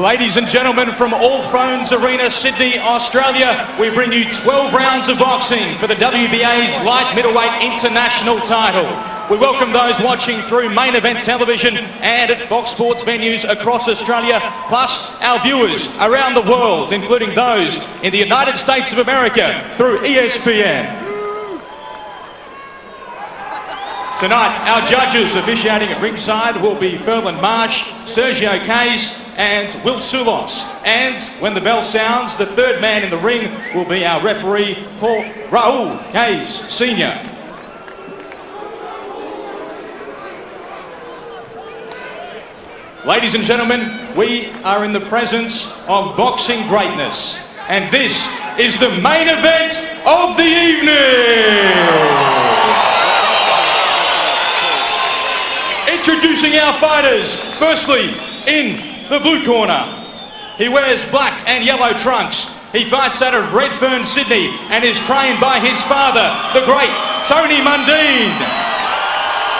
Ladies and gentlemen, from All Thrones Arena, Sydney, Australia, we bring you 12 rounds of boxing for the WBA's light middleweight international title. We welcome those watching through main event television and at Fox Sports venues across Australia, plus our viewers around the world, including those in the United States of America through ESPN. Tonight, our judges officiating at ringside will be Ferland Marsh, Sergio Kays and Will Sulos. And when the bell sounds, the third man in the ring will be our referee, Raul Kays Sr. Ladies and gentlemen, we are in the presence of boxing greatness. And this is the main event of the evening. Introducing our fighters, firstly, in the blue corner. He wears black and yellow trunks. He fights out of Redfern, Sydney, and is trained by his father, the great Tony Mundine.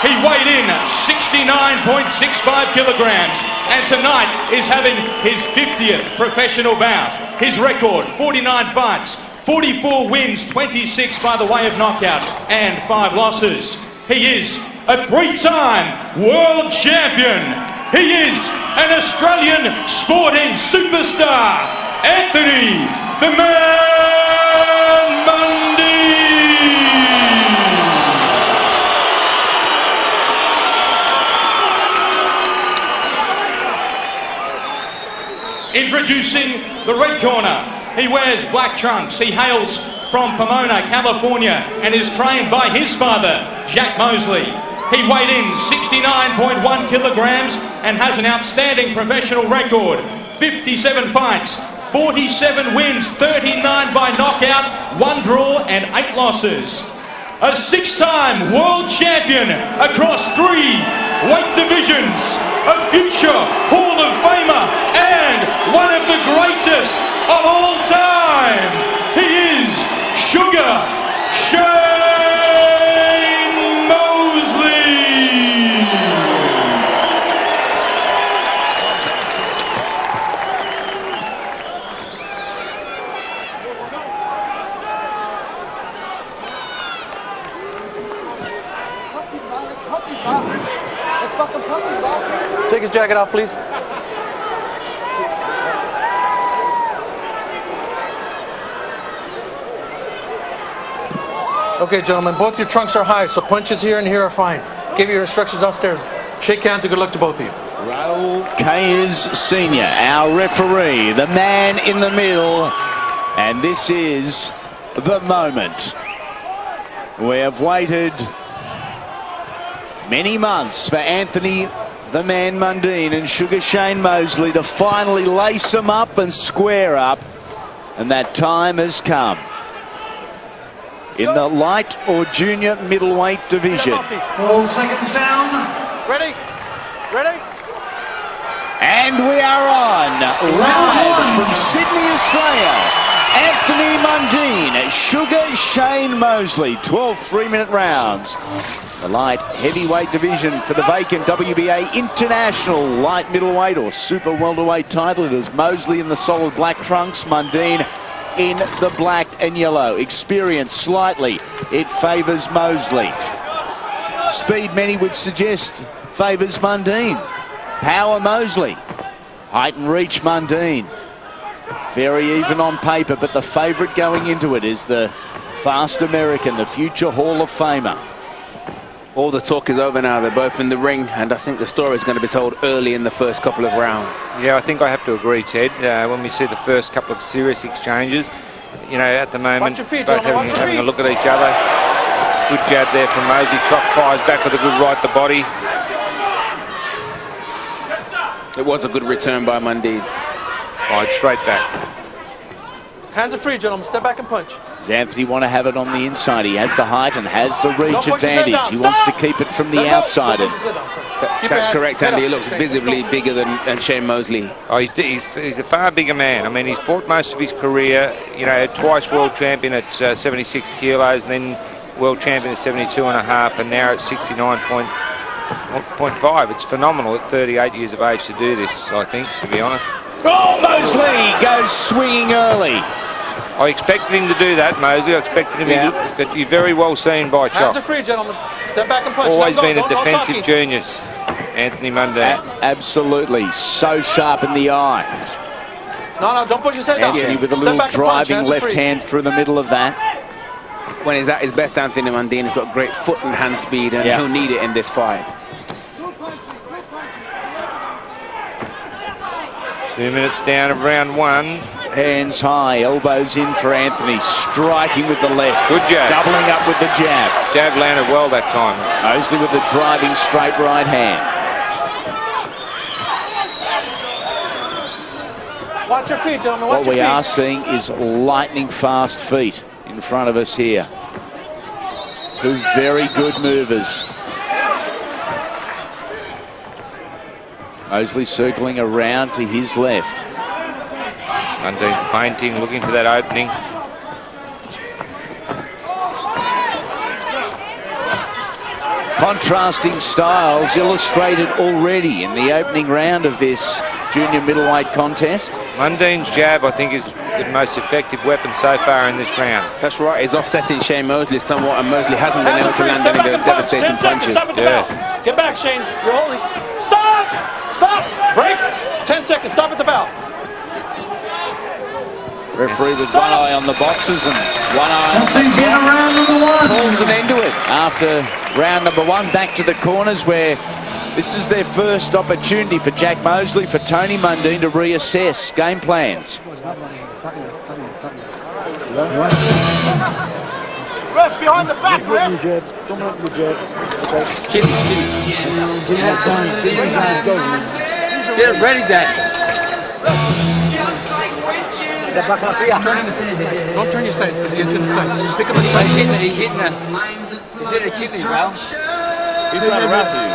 He weighed in 69.65 kilograms, and tonight is having his 50th professional bout. His record, 49 fights, 44 wins, 26 by the way of knockout, and 5 losses. He is a 3-time world champion. He is an Australian sporting superstar, Anthony "The Man" Mundine. Introducing the red corner. He wears black trunks. He hails from Pomona, California, and is trained by his father, Jack Mosley. He weighed in 69.1 kilograms and has an outstanding professional record. 57 fights, 47 wins, 39 by knockout, 1 draw and 8 losses. A 6-time world champion across 3 weight divisions. A future Hall of Famer and one of the greatest of all time. He is Sugar Shane Mosley. Take his jacket off, please. Okay, gentlemen, both your trunks are high, so punches here and here are fine. Give your instructions downstairs. Shake hands and good luck to both of you. Raul Kays Sr., our referee, the man in the middle, and this is the moment. We have waited many months for Anthony "The Man" Mundine and Sugar Shane Mosley to finally lace them up and square up, and that time has come. In the light or junior middleweight division. All seconds down. Ready? Ready? And we are on, live from Sydney, Australia. Anthony Mundine, Sugar Shane Mosley, 12 3-minute rounds. The light heavyweight division for the vacant WBA International light middleweight or super welterweight title. It is Mosley in the solid black trunks, Mundine in the black and yellow. Experience slightly, it favours Mosley. Speed, many would suggest, favours Mundine. Power, Mosley. Height and reach, Mundine. Very even on paper, but the favourite going into it is the fast American, the future Hall of Famer. All the talk is over now. They're both in the ring, and I think the story is going to be told early in the first couple of rounds. Yeah, I think I have to agree, Ted. When we see the first couple of serious exchanges, you know, at the moment, both having a look at each other. Good jab there from Mosley. Chop fires back with a good right to body. It was a good return by Mundine. Right, straight back. Hands are free, gentlemen. Step back and punch. Does Anthony want to have it on the inside? He has the height and has the reach advantage. He wants to keep it from the outside. That's correct, Andy. He looks visibly bigger than Shane Mosley. Oh, he's a far bigger man. I mean, he's fought most of his career, you know, twice world champion at 76 kilos, and then world champion at 72.5, and now at 69.5. It's phenomenal at 38 years of age to do this, I think, to be honest. Oh, Mosley goes swinging early. I expected him to do that, Mosley. I expected him to be very well seen by Chock. Hands are free, gentlemen. Step back and punch. Always No, been no, a no defensive talking. genius, Anthony Mundine. Absolutely. So sharp in the eye. No, don't push his head down. Anthony with a Step little back and punch. driving Hands are left free. hand through the middle of that. When he's at his best, Anthony Mundine has got great foot and hand speed, and he'll need it in this fight. 2 minutes down of round 1. Hands high, elbows in for Anthony, striking with the left. Good jab. Doubling up with the jab. Jab landed well that time. Mosley with the driving straight right hand. Watch your feet, gentlemen. Watch What your we feet. are seeing is lightning fast feet in front of us here. Two very good movers. Mosley circling around to his left. Mundine feinting, looking for that opening. Contrasting styles illustrated already in the opening round of this junior middleweight contest. Mundine's jab, I think, is the most effective weapon so far in this round. That's right. He's offsetting Shane Mosley somewhat, and Mosley hasn't been Hands able are to free. land Step any back of the and punch. devastating 10 seconds. punches. Stop at the Yes. bell. Get back, Shane. You're holding. Stop! Stop! Break. 10 seconds. Stop at the bell. Referee with one eye on the boxes and one eye on That's the easy in clock. round number 1. Calls an end to it after round number 1. Back to the corners where this is their first opportunity for Jack Mosley, for Tony Mundine to reassess game plans. Ref, behind the back, ref. Get it ready, Daddy. Don't turn your side. He's in the side. Pick up the He's hitting the kidney, bro. He's trying to wrestle you.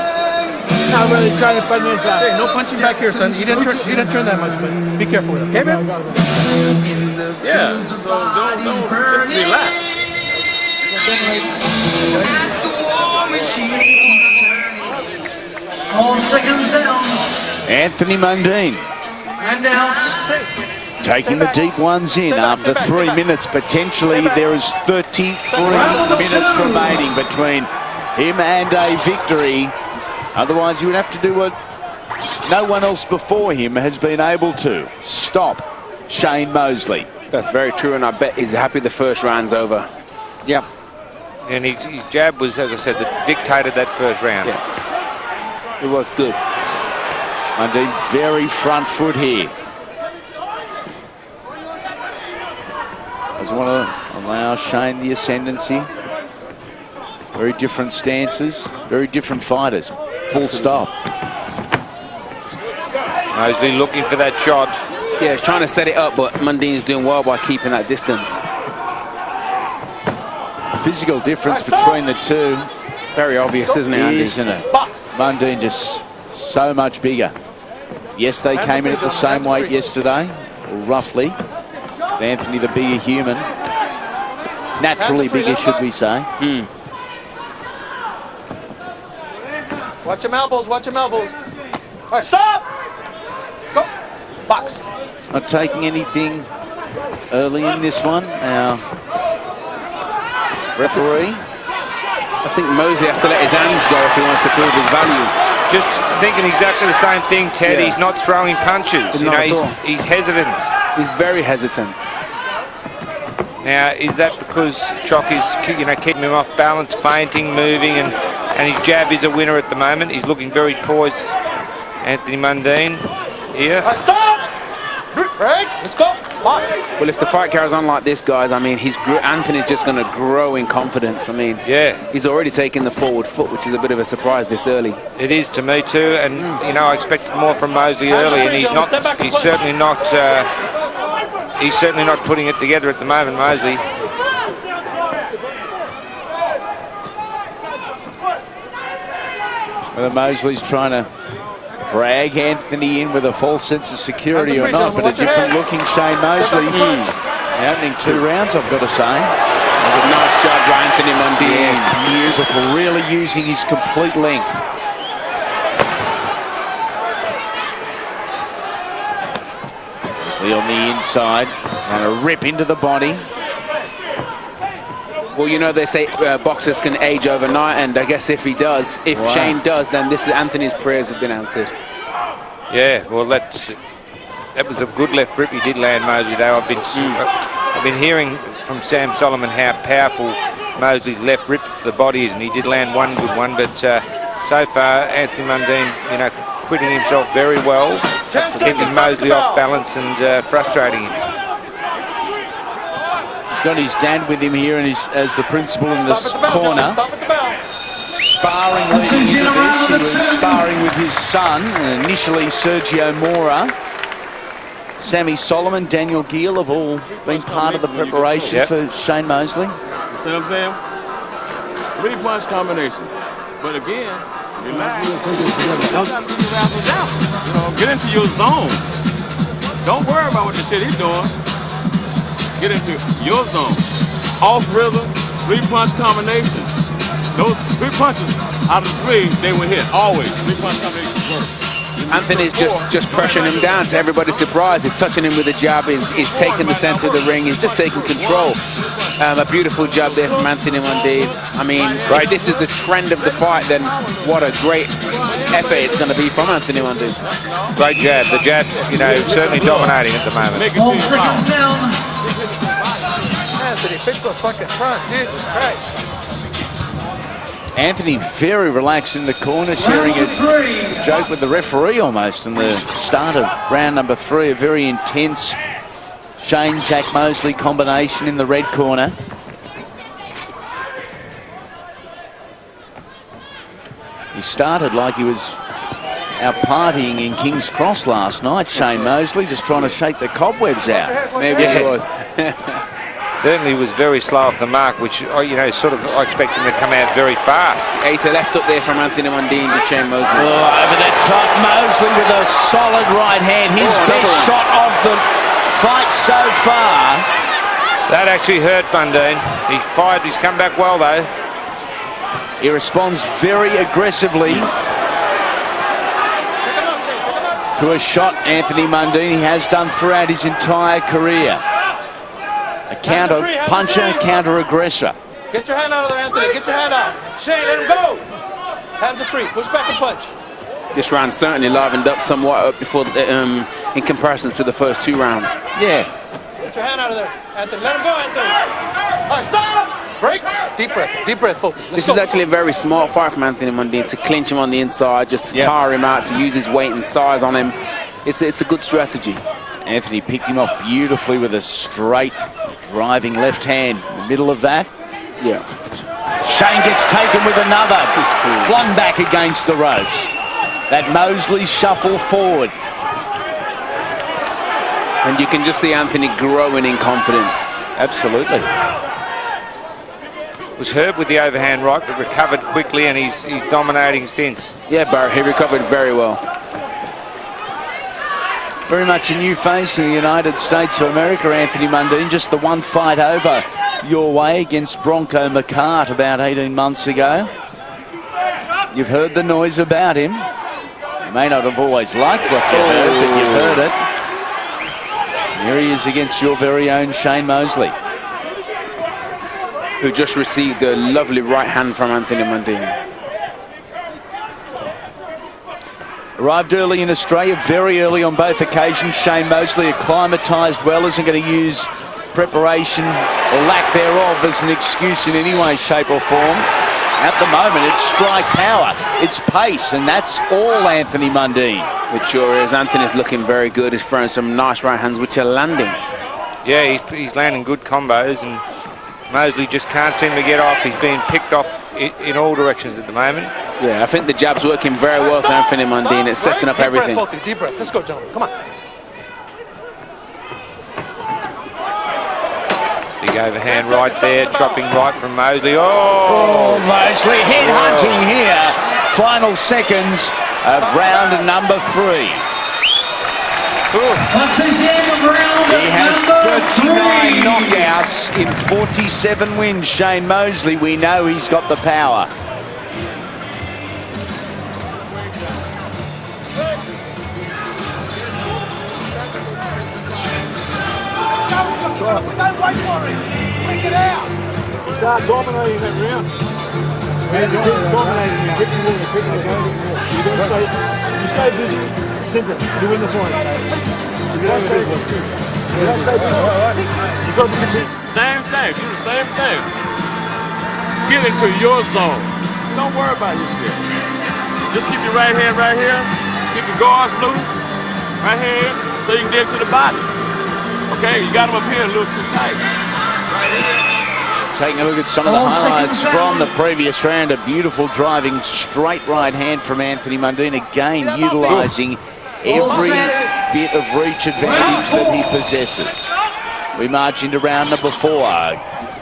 No, really trying to put me inside. Hey, no punching back here, son. He didn't turn that much, but be careful with it. Okay, man? Yeah, so don't just relax. All seconds down. Anthony Mundine And out. taking the deep ones in after 3 minutes. Potentially there is 33 minutes remaining between him and a victory. Otherwise, you would have to do what no one else before him has been able to: stop Shane Mosley. That's very true, and I bet he's happy the first round's over. Yeah. And his jab was, as I said, that dictated that first round. Yeah. It was good. Mundine very front foot here. Doesn't want to allow Shane the ascendancy. Very different stances, very different fighters. Full stop. Mosley looking for that shot. Yeah, he's trying to set it up, but Mundine's doing well by keeping that distance. Physical difference between the two. Very obvious, isn't it, Andy? Isn't it? Box. Mundine just so much bigger. Yes, they came in at the same weight yesterday, or roughly. Anthony, the bigger human. Naturally bigger, should we say. Watch your elbows. Watch your elbows. All right, stop. Let's go. Box. Not taking anything early in this one. Our referee. I think Mosley has to let his hands go if he wants to prove his value. Just thinking exactly the same thing, Ted. Yeah. He's not throwing punches. Not at all. He's hesitant. He's very hesitant. Now, is that because Chock is, keeping him off balance, feinting, moving, and his jab is a winner at the moment? He's looking very poised, Anthony Mundine here. All right, stop. Break. Let's go. Box. Well, if the fight carries on like this, guys, I mean, Anthony's just going to grow in confidence. I mean, Yeah, he's already taken the forward foot, which is a bit of a surprise this early. it is to me too. And I expected more from Mosley early, and he's not. He's certainly not. He's certainly not putting it together at the moment, Mosley. Whether Mosley's trying to drag Anthony in with a false sense of security or not, but a different looking Shane Mosley. The opening 2 rounds, I've got to say. Nice job by Anthony Mundine. Beautiful, really using his complete length. Mosley on the inside. And a rip into the body. Well, you know, they say boxers can age overnight, and I guess if he does, if Shane does, then this is Anthony's prayers have been answered. Yeah, well, that was a good left rip he did land, Mosley, though. I've been hearing from Sam Solomon how powerful Mosley's left rip to the body is, and he did land one good one, but so far, Anthony Mundine, you know, quitting himself very well, keeping Mosley off balance and frustrating him. He's got his dad with him here, and he's as the principal in this corner. Sparring leading into this. He was sparring with his son, initially Sergio Mora. Sammy Solomon, Daniel Gill have all been part of the preparation for Shane Mosley. See what I'm saying? 3-punch combination. But again, relax. You know, get into your zone. Don't worry about what the shit he's doing. Get into your zone. Off rhythm, 3-punch combination. Those 3 punches out of the 3, they will hit. Always. 3-punch combinations work. Anthony's just pressuring him down to everybody's surprise. He's touching him with a jab. He's taking the center of the ring. He's just taking control. A beautiful jab there from Anthony Mundine. I mean, if this is the trend of the fight, then what a great effort it's going to be from Anthony Mundine. Great jab. The jab, you know, certainly dominating at the moment. 12 seconds down. Anthony, fix the fucking front. Jesus Christ. Anthony very relaxed in the corner, sharing a joke with the referee almost in the start of round number 3. A very intense Shane-Jack Mosley combination in the red corner. He started like he was out partying in King's Cross last night, Shane Mosley, just trying to shake the cobwebs out. Maybe it was. Certainly was very slow off the mark, which, you know, sort of I expect him to come out very fast. 8 to left up there from Anthony Mundine to Shane Mosley. Oh, over the top, Mosley with a solid right hand. His best shot of the fight so far. That actually hurt Mundine. He's fired. He's come back well, though. He responds very aggressively to a shot Anthony Mundine has done throughout his entire career. A counter puncher, counter aggressor. Get your hand out of there, Anthony. Get your hand out. Shane, let him go. Hands are free. Push back and punch. This round certainly livened up somewhat before, in comparison to the first 2 rounds. Yeah. Get your hand out of there, Anthony. Let him go, Anthony. All right, stop. Break. Deep breath. Deep breath. Focus. This is actually a very smart fight from Anthony Mundine to clinch him on the inside, just to tire him out, to use his weight and size on him. It's a good strategy. Anthony picked him off beautifully with a straight driving left hand in the middle of that. Yeah. Shane gets taken with another. Flung back against the ropes. That Mosley shuffle forward. And you can just see Anthony growing in confidence. Absolutely. Was hurt with the overhand right, but recovered quickly, and he's dominating since. Yeah, Barry, he recovered very well. Very much a new face in the United States of America, Anthony Mundine. Just the one fight over your way against Bronco McCart about 18 months ago. You've heard the noise about him. You may not have always liked what you heard, but you've heard it. And here he is against your very own Shane Mosley, who just received a lovely right hand from Anthony Mundine. Arrived early in Australia, very early on both occasions. Shane Mosley acclimatised well, isn't going to use preparation or lack thereof as an excuse in any way, shape or form. At the moment, it's strike power, it's pace, and that's all Anthony Mundine. It sure is. Anthony's looking very good. He's throwing some nice right hands, which are landing. Yeah, he's landing good combos, and Mosley just can't seem to get off. He's being picked off in all directions at the moment. Yeah, I think the jab's working very well for Anthony Mundine. It's setting up everything. Deep breath. Let's go, gentlemen. Come on. Big overhand right there, chopping right from Mosley. Oh, Mosley head-hunting here. Final seconds of round number 3. He has 39 knockouts in 47 wins. Shane Mosley, we know he's got the power. Don't wait for it. Bring it out. Start dominating that round. Dominating now. You stay busy, simple. You win the fight. You don't stay busy. You got to be busy. Same thing. Do the same thing. Get into your zone. Don't worry about your shit. Just keep your right hand right here. Keep your guards loose. Right here. So you can get to the body. Okay? You got them up here a little too tight. Right here. Taking a look at some of the highlights from the previous round. A beautiful driving straight right hand from Anthony Mundine. Again, utilising every bit of reach advantage that he possesses. We march into round number 4.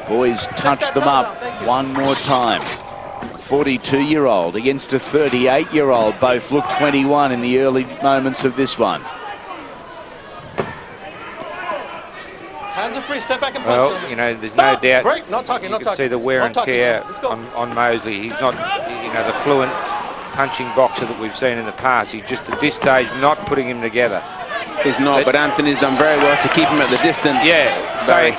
Boys touch them up one more time. 42-year-old against a 38-year-old. Both look 21 in the early moments of this one. Hands are free, step back and punch. Well, you know, there's no doubt. Break. Not talking, you can see the wear and tear on Mosley. He's not, you know, the fluent punching boxer that we've seen in the past. He's just at this stage not putting him together. He's not, but Anthony's done very well to keep him at the distance. Yeah, saying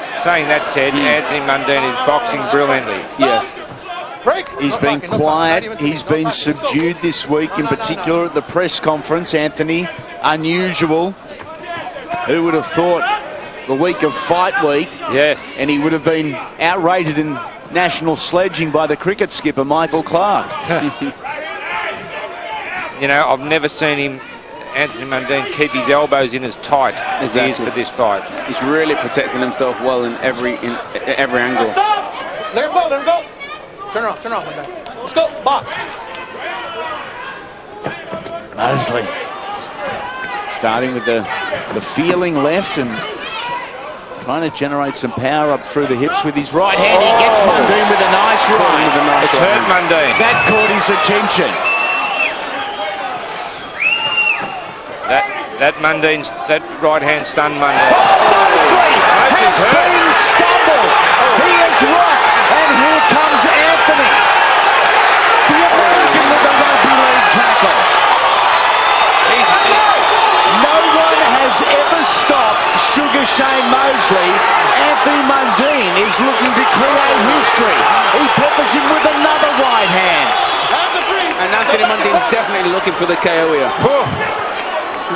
that, Ted, Anthony Mundine is boxing brilliantly. Yes. Break. He's been quiet. He's been subdued this week, in particular at the press conference. Anthony, unusual. Who would have thought the week of fight week? Yes. And he would have been outrated in national sledging by the cricket skipper, Michael Clark. You know, I've never seen him, Anthony Mundine, keep his elbows in as tight as he is for this fight. He's really protecting himself well in every angle. Stop! Let him go, let him go. Turn around, Mundine. Let's go, box. Mosley starting with the feeling left and trying to generate some power up through the hips with his right hand. He gets Mundine with a nice right. It's hurt Mundine. That caught his attention. That right hand stunned Mundine. Mosley has been stumbled. He is rocked, and here comes Anthony. The American with the rugby league tackle. No one has ever stopped Sugar Shane Mosley. Anthony Mundine is looking to create history. He peppers him with another right hand. And Anthony Mundine's definitely looking for the KO here.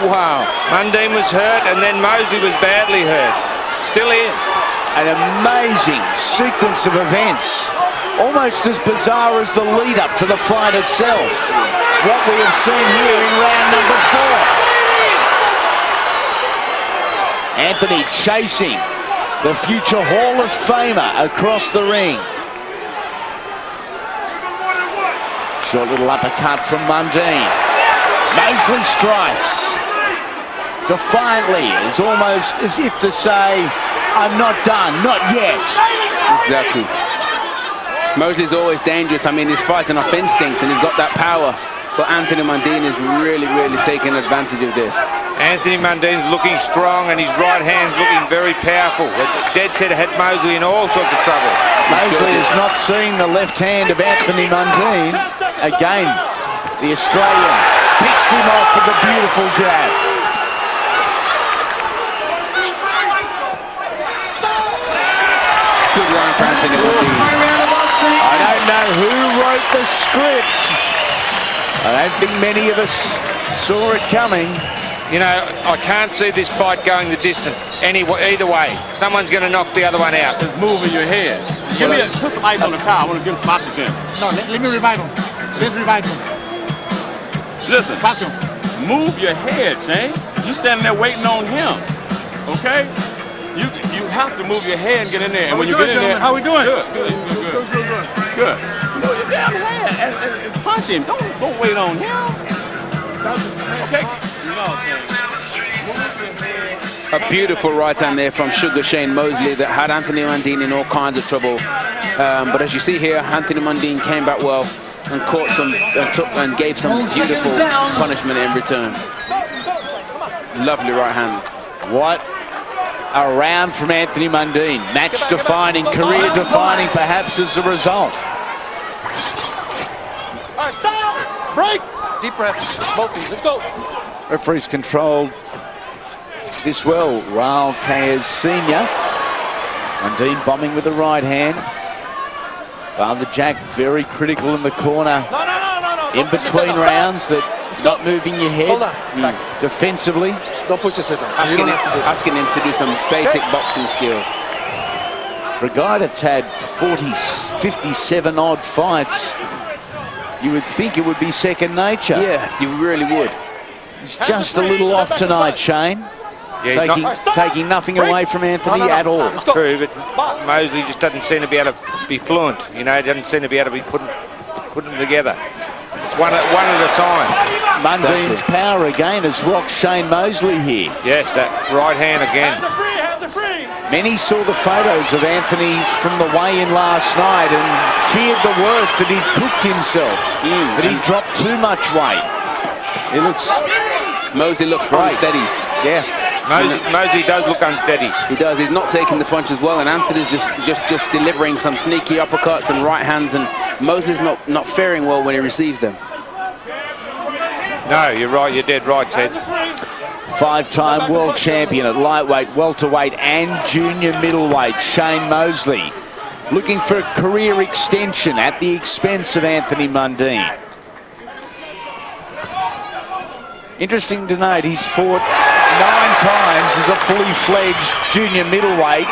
Wow. Mundine was hurt, and then Mosley was badly hurt. Still is. An amazing sequence of events. Almost as bizarre as the lead-up to the fight itself. What we have seen here in round number 4. Anthony chasing the future Hall of Famer across the ring. Short little uppercut from Mundine. Mosley strikes. Defiantly, is almost as if to say, I'm not done, not yet. Exactly. Mosley's always dangerous. I mean, he's fighting off instincts and he's got that power. But Anthony Mundine is really, really taking advantage of this. Anthony Mundine's looking strong and his right hand's looking very powerful. Dead set had Mosley in all sorts of trouble. Mosley is not seeing the left hand of Anthony Mundine. Again, the Australian picks him off with a beautiful jab. Good round for Anthony Mundine. I don't know who wrote the script. I don't think many of us saw it coming. You know, I can't see this fight going the distance either way. Someone's going to knock the other one out. Just moving your head. Put some ice on the towel. I want to give him some oxygen. No, let me revive him. Let's revive him. Listen, Catch him. move your head, Shane. You standing there waiting on him. Okay? You have to move your head and get in there. And when you get in there, how we doing? Good. Good. Move your damn head and punch him. Don't wait on him. Okay? A beautiful right hand there from Sugar Shane Mosley that had Anthony Mundine in all kinds of trouble. But as you see here, Anthony Mundine came back well and caught some and gave some beautiful punishment in return. Lovely right hands. What a round from Anthony Mundine. Match defining, career defining perhaps as a result. All right, stop! Break! Deep breath. Both feet. Let's go. Referee's controlled this well. Raul Caes Sr. Mundine bombing with the right hand. Father Jack very critical in the corner. No. In between rounds, that not moving your head. Hold on. Defensively. Don't push yourself down. Asking him to do some basic boxing skills. For a guy that's had 57 odd fights, you would think it would be second nature. Yeah, you really would. He's just a little off tonight, Shane. Yeah, taking nothing away from Anthony at all. True, but Mosley just doesn't seem to be able to be fluent. You know, he doesn't seem to be able to be putting them together. It's one at a time. Mundine's power again has rocked Shane Mosley here. Yes, that right hand again. Many saw the photos of Anthony from the weigh-in last night and feared the worst, that he'd cooked himself, that he dropped too much weight. Mosley looks unsteady. Yeah. Mosley does look unsteady. He does. He's not taking the punches well, and Anthony's just delivering some sneaky uppercuts and right hands, and Mosley's not faring well when he receives them. No, you're right. You're dead right, Ted. Five-time world champion at lightweight, welterweight and junior middleweight, Shane Mosley, looking for a career extension at the expense of Anthony Mundine. Interesting to note, he's fought 9 times as a fully fledged junior middleweight.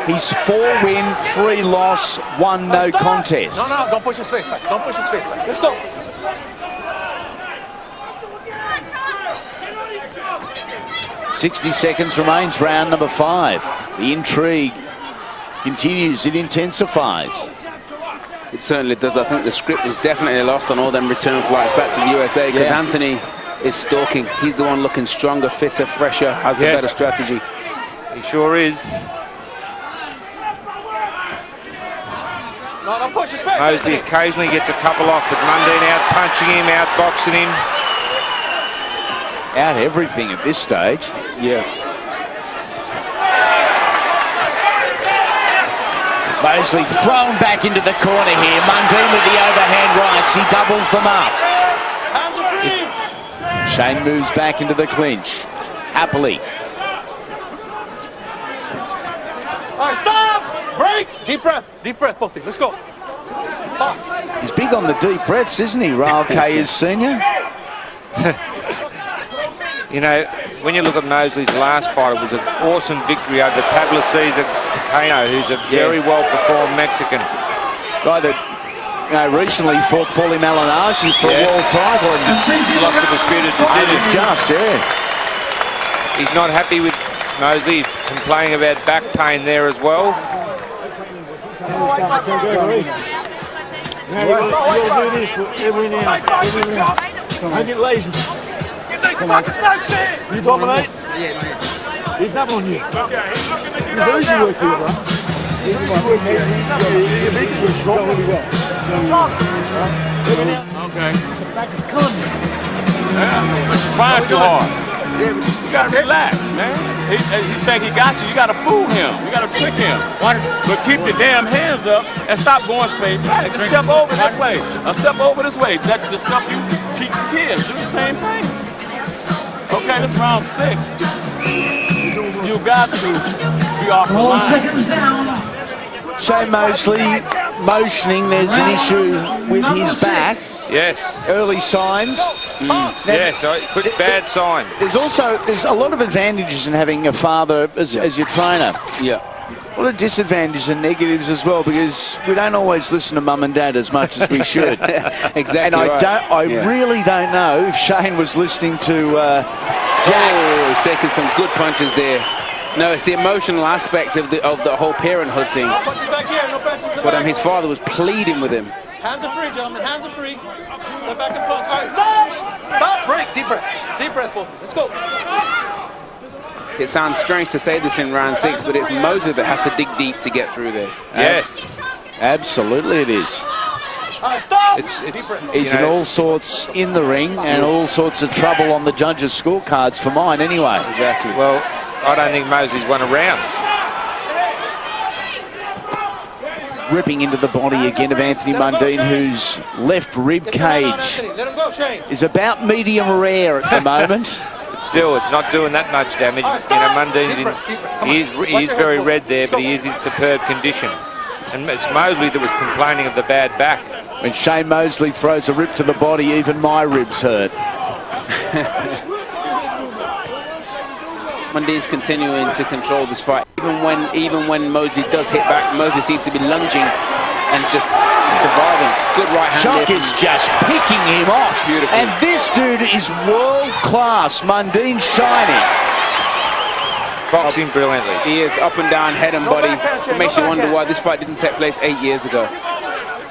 He's 4 win, 3 loss, 1 no contest. No, don't push his face back. Don't push his face back. Let's go. 60 seconds remains, round number 5. The intrigue continues, it intensifies. It certainly does. I think the script was definitely lost on all them return flights back to the USA, because Anthony is stalking. He's the one looking stronger, fitter, fresher, has the better strategy. He sure is. No, don't push his face. Mosley occasionally gets a couple off, but Mundine out punching him, out boxing him. Out everything at this stage. Yes. Mosley thrown back into the corner here. Mundine with the overhand rights. He doubles them up. Shane moves back into the clinch. Happily. All right, stop! Break! Deep breath, both of you. Let's go. Stop. He's big on the deep breaths, isn't he, Raul Kayes Sr.? You know, when you look at Mosley's last fight, it was an awesome victory over Pablo Cesar Cano, who's a very well-performed Mexican. Guy that recently fought Paulie Malignaggi for a world title. Lots of disputed decisions. He's not happy with Mosley, complaining about back pain there as well. Don't get lazy. Come on. You dominate? Yeah, man. He's never on you. He's easy work for you, bro. You're strong. Okay. Yeah. Trying too hard. You gotta relax, man. He think he got you. You gotta fool him. You gotta trick him. But keep your damn hands up and stop going straight back. Just step over this way. Step over this way. That's the stuff you teach the kids. Do the same thing. Okay, this round 6. You got to be off the line. 4 seconds down. Shane Mosley motioning. There's an issue with his back. Yes. Early signs. Yes, good bad sign. There's a lot of advantages in having a father as your trainer. Yeah. A lot of disadvantages and negatives as well, because we don't always listen to mum and dad as much as we should. Exactly. And I really don't know if Shane was listening to Jack. Oh, he's taking some good punches there. No, it's the emotional aspect of the whole parenthood thing. No punches back here. No punches in the But back. his father was pleading with him. Hands are free, gentlemen. Hands are free. Step back and punch. All right, stop! Stop! Break. Deep breath. Deep breath, both. Let's go. It sounds strange to say this in round 6, but it's Mosley that has to dig deep to get through this. Yes. Absolutely it is. All right, stop! It's He's in all sorts in the ring and all sorts of trouble on the judges' scorecards for mine anyway. Exactly. Well, I don't think Mosley's won a round. Ripping into the body again of Anthony Mundine, whose left rib cage Let him go, Shane. is about medium rare at the moment. still, it's not doing that much damage. You know, Mundine's he is very red there, but he is in superb condition. And it's Mosley that was complaining of the bad back. When Shane Mosley throws a rip to the body, even my ribs hurt. Mundine's continuing to control this fight. Even when Mosley does hit back, Mosley seems to be lunging and just surviving. Good right hand. Chuck is just picking him off. Beautiful. And this dude is world class. Mundine shining. Boxing brilliantly. He is up and down, head and body. It makes you wonder why this fight didn't take place 8 years ago.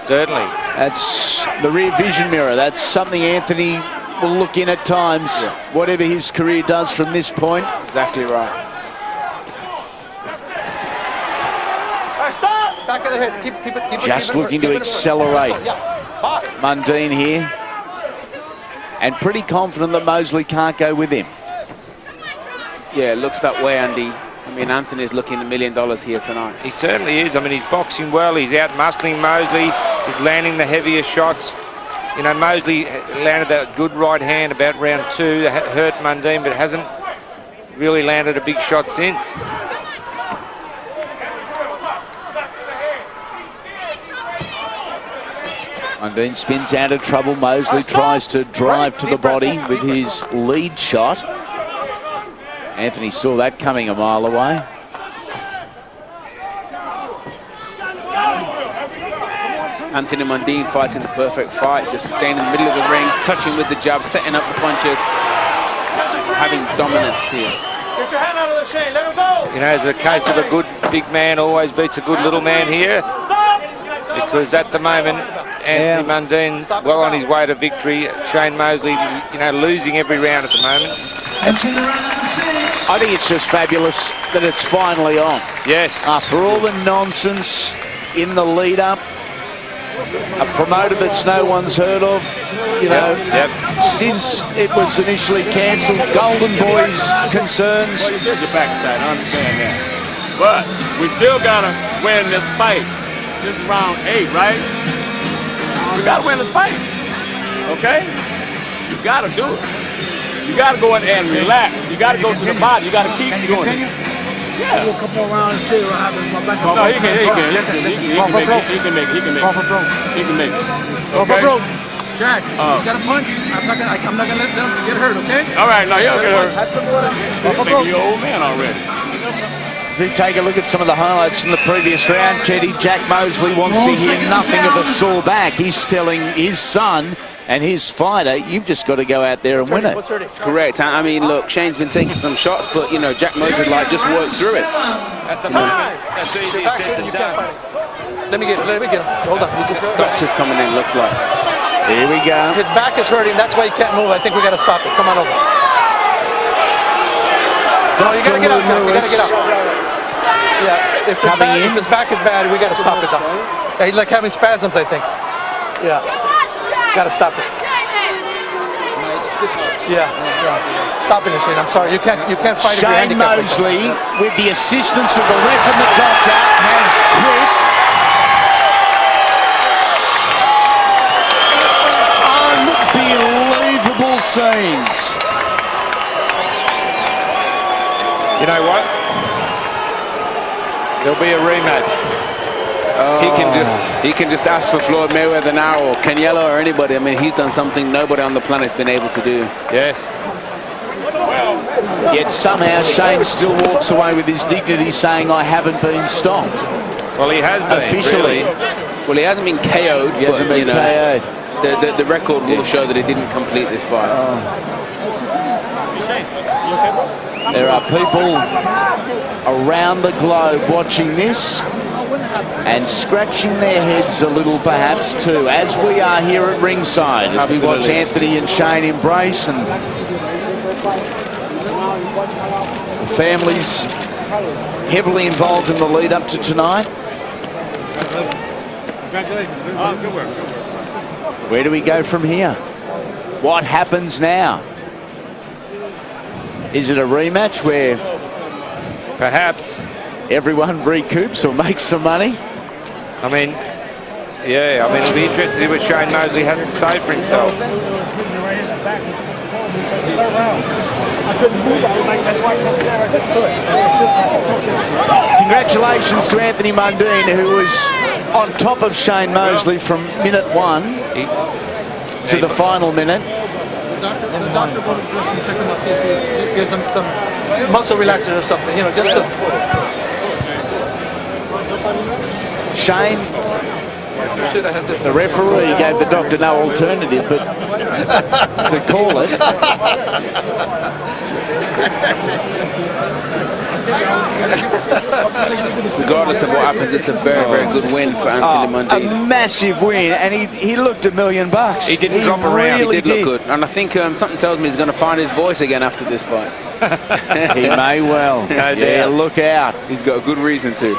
Certainly. That's the rear vision mirror. That's something Anthony will look in at times, whatever his career does from this point. Exactly right. Stop! Back of the head. Keep it. Just looking to accelerate. Mundine here. And pretty confident that Mosley can't go with him. Yeah, it looks that way, Andy. I mean, Anthony's looking $1 million here tonight. He certainly is. I mean, he's boxing well. He's out muscling Mosley. He's landing the heavier shots. You know, Mosley landed that good right hand about round 2 that hurt Mundine, but hasn't really landed a big shot since. Mundine spins out of trouble. Mosley tries to drive to the body with his lead shot. Anthony saw that coming a mile away. Anthony Mundine fighting the perfect fight, just staying in the middle of the ring, touching with the jab, setting up the punches, having dominance here. Get your hand out of the chain, let him go! You know, it's a case of a good big man always beats a good little man here. Because at the moment, Anthony Mundine well on his way to victory. Shane Mosley, you know, losing every round at the moment. I think it's just fabulous that it's finally on. Yes. After all the nonsense in the lead-up, a promoter that's no one's heard of, you know, since it was initially cancelled, Golden Boy's concerns. Well, you did get back to that, I understand that. But we still got to win this fight. This is round 8, right? We got to win this fight, okay? You got to do it. You got to go in and relax. You got to go to the body. You got to keep doing it. Yeah. A couple more rounds, see what happens. No, he can make it. He can make it. Okay? Jack, you got a punch? I'm not gonna let them get hurt, okay? All right, now he'll get hurt. Have some water. He's your old man already. If we take a look at some of the highlights from the previous round, Teddy, Jack Mosley wants to hear nothing of a sore back. He's telling his son and his fighter, you've just got to go out there and win it. Correct. I mean, look, Shane's been taking some shots, but, you know, Jack Mosley, like, just worked through it. At the moment, that's easier said than done. Let me get him. Hold on. Doctor's coming in, looks like. Here we go. His back is hurting. That's why he can't move. I think we got to stop it. Come on over. No, you got to get out, Jack. You got to get out. Yeah, if his back is bad, we got to stop it, though. Yeah, he's like having spasms, I think. Yeah. Got to stop it. Yeah. Stop it, Shane. I'm sorry. You can't fight if you're Shane handicapped. Mosley, with the assistance of the ref and the doctor, has quit. Unbelievable scenes. You know what? There'll be a rematch. He can just ask for Floyd Mayweather now, or Canelo, or anybody. I mean, he's done something nobody on the planet's been able to do. Yes. Yet somehow Shane still walks away with his dignity, saying, I haven't been stopped. Well, he has been. Officially. Really. Well, he hasn't been KO'd. He hasn't been KO'd. The record will show that he didn't complete this fight. There are people around the globe watching this and scratching their heads a little perhaps too, as we are here at ringside, as we watch Anthony and Shane embrace, and the families heavily involved in the lead up to tonight. Congratulations. Good work. Where do we go from here? What happens now? Is it a rematch where Perhaps. everyone recoups or makes some money? I mean, yeah, I mean, it'll be interesting to see what Shane Mosley has to say for himself. Congratulations to Anthony Mundine, who was on top of Shane Mosley from minute 1 to the final minute. The doctor will just check him out, see if he gives him some muscle relaxers or something, you know, just to... Shane, the referee gave the doctor no alternative but to call it. Regardless of what happens, it's a very, very good win for Anthony Mundine. A massive win, and he looked $1 million. He didn't drop around, really he did look good. And I think something tells me he's going to find his voice again after this fight. He may well. No doubt. Yeah, look out. He's got a good reason to.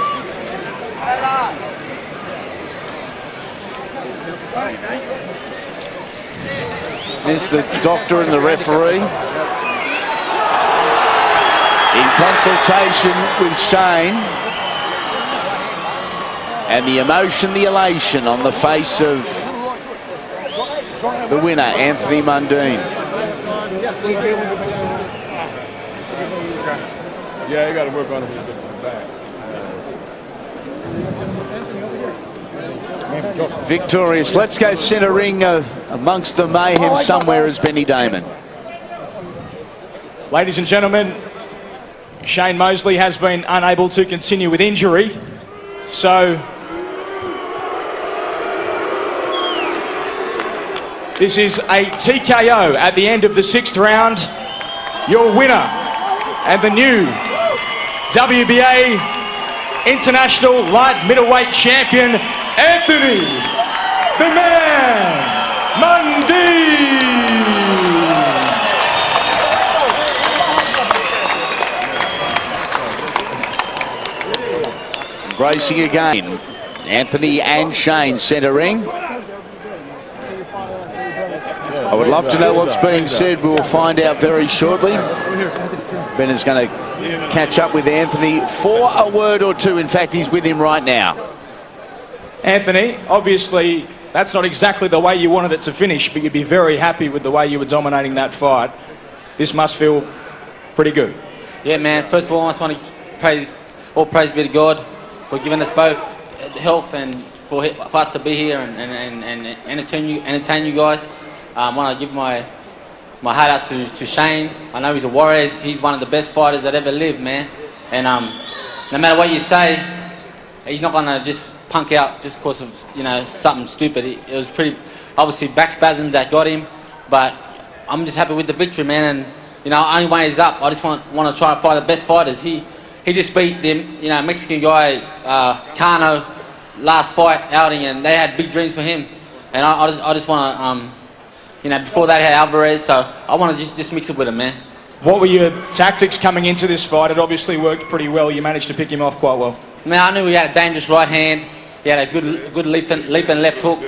There's the doctor and the referee in consultation with Shane, and the emotion, the elation on the face of the winner, Anthony Mundine. Yeah, you got to work on it when you get to the back. Victorious. Let's go centre ring amongst the mayhem somewhere is Benny Damon. Ladies and gentlemen, Shane Mosley has been unable to continue with injury, so this is a TKO at the end of the 6th round. Your winner and the new WBA International Light Middleweight Champion, Anthony "The Man" Mundine. Racing again, Anthony and Shane centre ring. I would love to know what's being said. We will find out very shortly. Ben is going to catch up with Anthony for a word or two. In fact, he's with him right now. Anthony, obviously that's not exactly the way you wanted it to finish, but you'd be very happy with the way you were dominating that fight. This must feel pretty good. Yeah, man. First of all, I just want to praise be to God for giving us both health and for us to be here and entertain you guys. I want to give my hat out to Shane. I know he's a warrior. He's one of the best fighters that ever lived, man. And no matter what you say, he's not going to just punk out just because of, you know, something stupid. It was pretty obviously back spasms that got him, but I'm just happy with the victory, man. And you know, only way is up. I just want to try to fight the best fighters. He just beat them, you know, Mexican guy Cano last fight outing, and they had big dreams for him. And I just want to you know, before that had Alvarez, so I want to just mix it with him, man. What were your tactics coming into this fight? It obviously worked pretty well. You managed to pick him off quite well. Man, I knew he had a dangerous right hand. He had a good leaping left hook.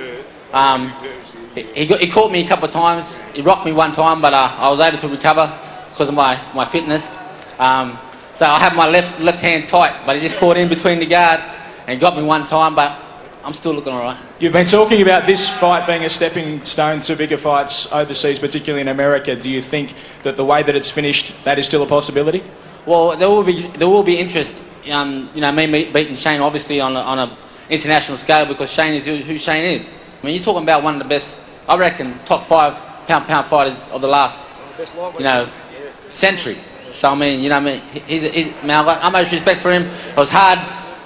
He caught me a couple of times. He rocked me one time, but I was able to recover because of my fitness. So I had my left hand tight, but he just caught in between the guard and got me one time, but I'm still looking all right. You've been talking about this fight being a stepping stone to bigger fights overseas, particularly in America. Do you think that the way that it's finished, that is still a possibility? Well, there will be interest. You know, me beating Shane obviously on a international scale, because Shane is who Shane is. I mean, you're talking about one of the best, I reckon, top 5 pound fighters of the last, you know, century. So I mean, you know, I mean, man, I got utmost respect for him. It was hard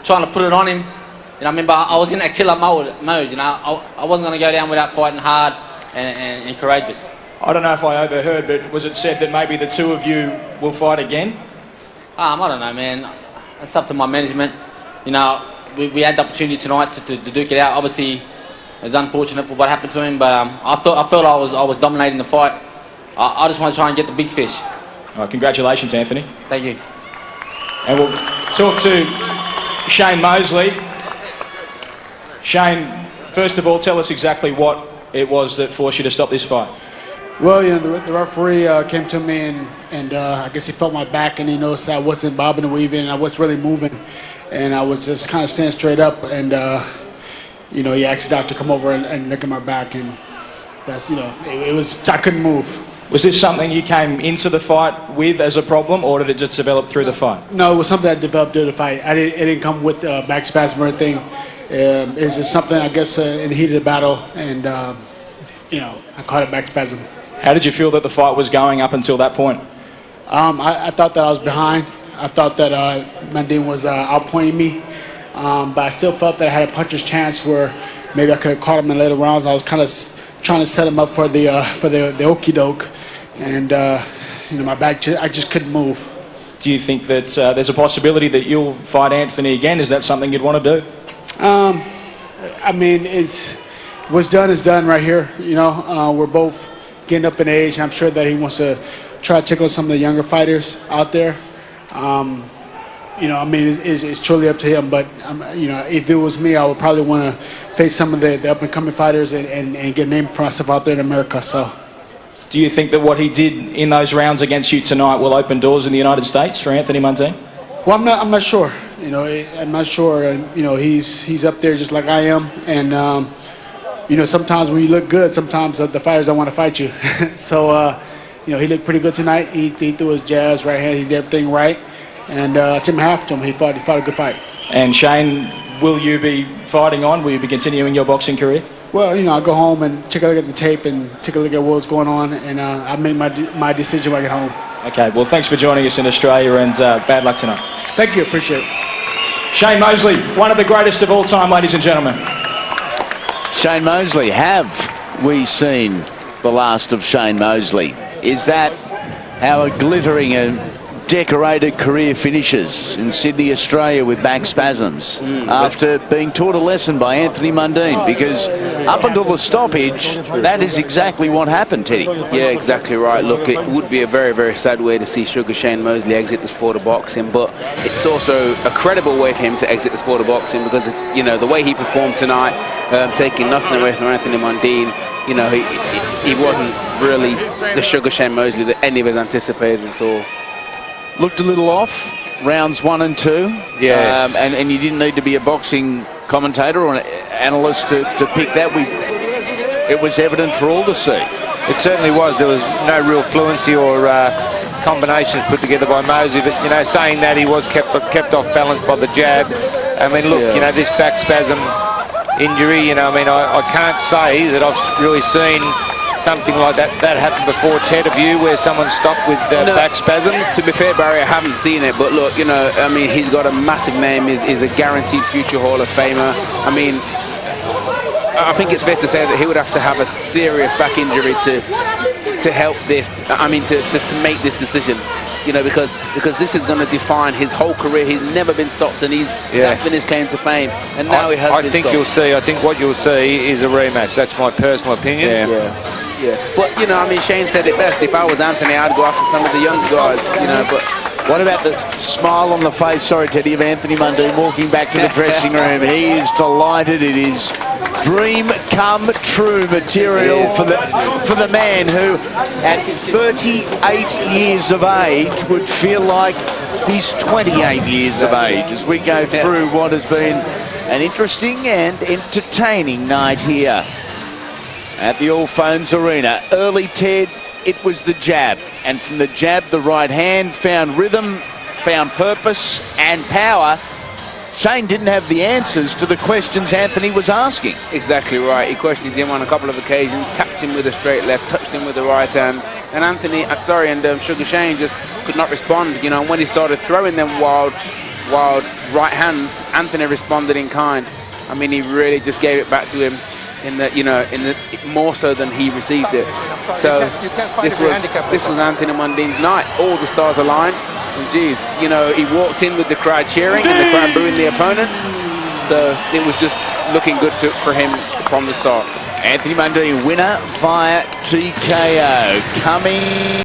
trying to put it on him. You know, I remember I was in that killer mode. You know, I wasn't going to go down without fighting hard and courageous. I don't know if I overheard, but was it said that maybe the two of you will fight again? I don't know, man. It's up to my management. You know, we had the opportunity tonight to duke it out. Obviously, it was unfortunate for what happened to him, but I felt I was dominating the fight. I just want to try and get the big fish. All right, congratulations, Anthony. Thank you. And we'll talk to Shane Mosley. Shane, first of all, tell us exactly what it was that forced you to stop this fight. Well, you know, the referee came to me and I guess he felt my back and he noticed I wasn't bobbing and weaving and I wasn't really moving. And I was just kind of standing straight up and, you know, he asked the doctor to come over and look at my back, and that's, you know, it was, I couldn't move. Was this something you came into the fight with as a problem, or did it just develop through the fight? No, it was something that developed through the fight. It didn't come with back spasm or anything. It's just something, I guess, in the heat of the battle, and I caught a back spasm. How did you feel that the fight was going up until that point? I thought that I was behind. I thought that Mundine was outpointing me, but I still felt that I had a puncher's chance where maybe I could have caught him in later rounds. I was kind of trying to set him up for the okey doke, and my back, I just couldn't move. Do you think that there's a possibility that you'll fight Anthony again? Is that something you'd want to do? I mean, what's done is done right here. We're both getting up in age, and I'm sure that he wants to try to check on some of the younger fighters out there. I mean, it's truly up to him. But if it was me, I would probably want to face some of the up and coming fighters and get a name for myself out there in America. So, do you think that what he did in those rounds against you tonight will open doors in the United States for Anthony Mundine? Well, I'm not sure. I'm not sure. He's up there just like I am, and sometimes when you look good, sometimes the fighters don't want to fight you. So, he looked pretty good tonight. He threw his jabs, right hand. He did everything right, and Tim half to him. He fought a good fight. And Shane, will you be fighting on? Will you be continuing your boxing career? Well, I'll go home and take a look at the tape and take a look at what's going on, and I'll make my decision when I get home. Okay, well, thanks for joining us in Australia, and bad luck tonight. Thank you, appreciate it. Shane Mosley, one of the greatest of all time, ladies and gentlemen. Shane Mosley, have we seen the last of Shane Mosley? Is that how a glittering and decorated career finishes in Sydney, Australia with back spasms after being taught a lesson by Anthony Mundine? Because up until the stoppage, that is exactly what happened, Teddy. Yeah, exactly right. Look, it would be a very, very sad way to see Sugar Shane Mosley exit the sport of boxing, but it's also a credible way for him to exit the sport of boxing because, the way he performed tonight, taking nothing away from Anthony Mundine, he wasn't really the Sugar Shane Mosley that any of us anticipated at all. Looked a little off, rounds 1 and 2. Yeah. And you didn't need to be a boxing commentator or an analyst to pick that. It was evident for all to see. It certainly was. There was no real fluency or combinations put together by Mosley, but saying that, he was kept off balance by the jab. I mean, look, this back spasm injury, I can't say that I've really seen something like that happened before. Ted, of you, where someone stopped with back spasms? To be fair, Barry, I haven't seen it, but look, he's got a massive name. He's a guaranteed future Hall of Famer. I mean, I think it's fair to say that he would have to have a serious back injury to help this. I mean, to make this decision. Because this is going to define his whole career. He's never been stopped, and that's been his claim to fame. And now he has been stopped. I think what you'll see is a rematch. That's my personal opinion. Yeah. But Shane said it best. If I was Anthony, I'd go after some of the young guys. But what about the smile on the face? Sorry, Teddy, of Anthony Mundine walking back to the dressing room. He is delighted. It is dream come true material for the man who, at 38 years of age, would feel like he's 28 years of age. As we go through what has been an interesting and entertaining night here at the All Phones Arena. Early, Ted, it was the jab, and from the jab, the right hand found rhythm, found purpose and power. Shane didn't have the answers to the questions Anthony was asking. Exactly right. He questioned him on a couple of occasions, tapped him with a straight left, touched him with the right hand, and Sugar Shane just could not respond. And when he started throwing them wild right hands, Anthony responded in kind. I mean, he really just gave it back to him in the more so than he received it. So this was Anthony Mundine's night. All the stars aligned. And geez, he walked in with the crowd cheering and the crowd booing the opponent. So it was just looking good for him from the start. Anthony Mundine, winner via TKO. Coming